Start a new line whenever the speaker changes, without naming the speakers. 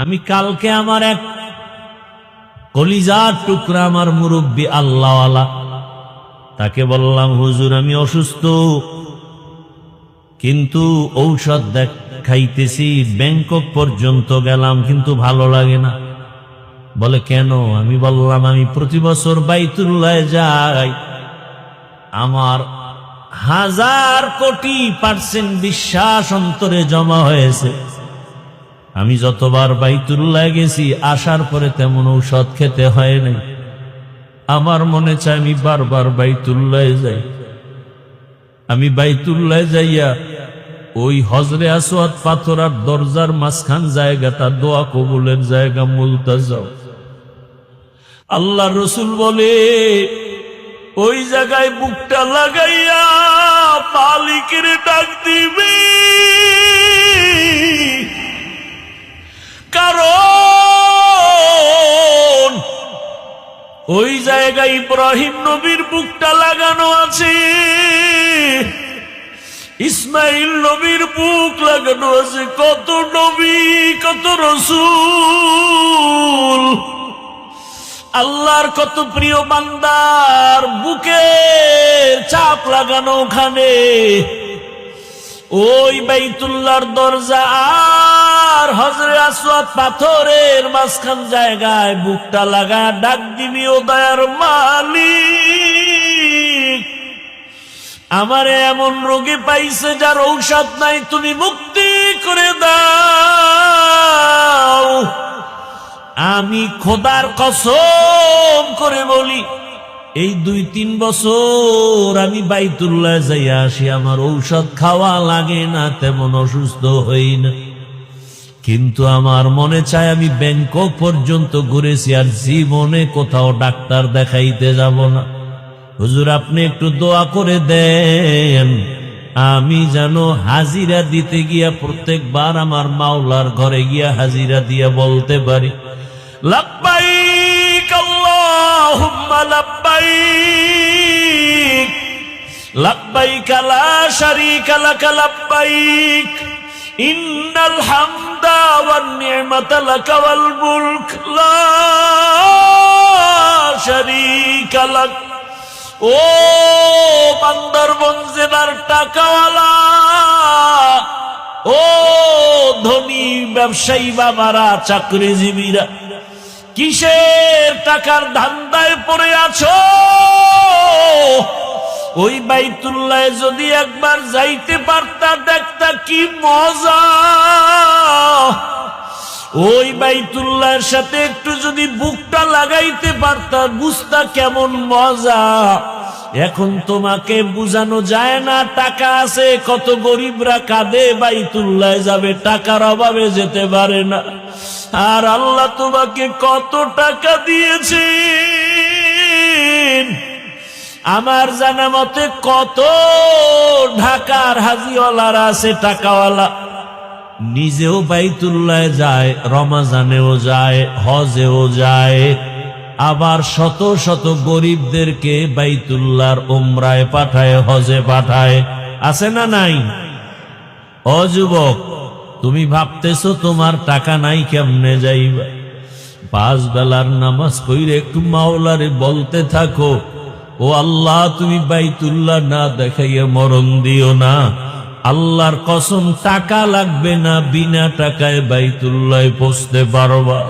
আমি কালকে আমার এক কলিজার টুকরা আমার মুরব্বী আল্লাহওয়ালা, তাকে বললাম, হুজুর আমি অসুস্থ, কিন্তু ঔষধ খাইতেছি, ব্যাংকক পর্যন্ত গেলাম, কিন্তু ভালো লাগে না। বলে কেন? আমি বললাম, আমি প্রতি বছর বাইতুল্লাহ যাই, আমার 1000 কোটি % বিশ্বাস অন্তরে জমা হয়েছে। আমি যতবার বাইতুল্লাহ গেছি, আসার পরে তেমন ঔষধ খেতে হয় নাই। আমার মনে চায় আমি বারবার বাইতুল্লাহ যাই। আমি বাইতুল্লাহ যাইয়া ওই হজরে আসওয়াদ পাথরার দরজার মাঝখান জায়গাটা দোয়া কবুলের জায়গা, মুলতাজাও। আল্লাহ রসুল বলে, ওই জায়গায় বুকটা লাগাইয়া মালিকের ডাক দিবি, কারণ ওই জায়গায় ইব্রাহিম নবীর বুকটা লাগানো আছে, ইসমাইল নবীর বুক লাগানো আছে, কত নবী কত রসূল, আল্লাহর কত প্রিয় বান্দার বুকে চাপ লাগানো ওখানে। ওই বাইতুল্লাহর দরজা আর হজরে আসওয়াদ পাথরের মাঝখান জায়গায় বুকটা লাগা ডাক দিবি, ও দয়ার মালিক, আমারে এমন রোগে পাইছে যার ঔষধ নাই, তুমি মুক্তি করে দাও। আমি খোদার কসম করে বলি, এই 2-3 বছর আমি বাইতুল্লাহ যাইয়া আসি, আমার ঔষধ খাওয়া লাগে না, তেমন অসুস্থ হই না। কিন্তু আমার মনে চায় আমি ব্যাংকক পর্যন্ত ঘুরেছি, আর জীবনে কোথাও ডাক্তার দেখাইতে যাব না। হুজুর আপনি একটু দোয়া করে দেন, আমি যেন হাজিরা দিতে গিয়া প্রত্যেকবার আমার মাওলার ঘরে গিয়া হাজিরা দিয়া বলতে পারি, লাব্বাইক আল্লাহুম্মা লাব্বাইক, লাব্বাইক লা শারীকা লাক লাব্বাইক, ইন্নাল হামদা ওয়ান নি'মাতা লাক ওয়াল মুলক লা শারীকা লাক। ও বান্দরবন জেলার টাকাওয়ালা, ও ধনী ব্যবসায়ী বাবারা, চাকরিজীবীরা, কিসের টাকার ধান্দায় পড়ে আছো? ওই বাইতুল্লাহ যদি একবার যাইতে পারতা, দেখতা কি মজা। ওই বাইতুল্লাহর সাথে একটু যদি বুকটা লাগাইতে পারতা, বুঝতা কেমন মজা। এখন তোমাকে বুঝানো যায় না, টাকা আছে, কত গরিবরা কাঁদে বাইতুল্লাহ যাবে, টাকার অভাবে যেতে পারে না। আর আল্লাহ তোমাকে কত টাকা দিয়েছেন, আমার জানা মতে কত ঢাকার হাজিওয়ালারা আছে, টাকাওয়ালা, নিজেও বাইতুল্লাহ যায়, রমাজানেও যায়, হজেও যায়, আবার শত শত গরিবদেরকে বাইতুল্লাহর উমরায় পাঠায়, হজে পাঠায়। আছে না নাই? ও যুবক, তুমি ভাবতেছো তোমার টাকা নাই, কেমনে যাইবা? 5 বেলার নামাজ পড়ে একটু মাওলারে বলতে থাকো, ও আল্লাহ তুমি বাইতুল্লাহ না দেখাইয়া মরণ দিও না। আল্লাহর কসম টাকা লাগবে না, বিনা টাকায় বাইতুল্লাহ পৌঁছতে পারবা।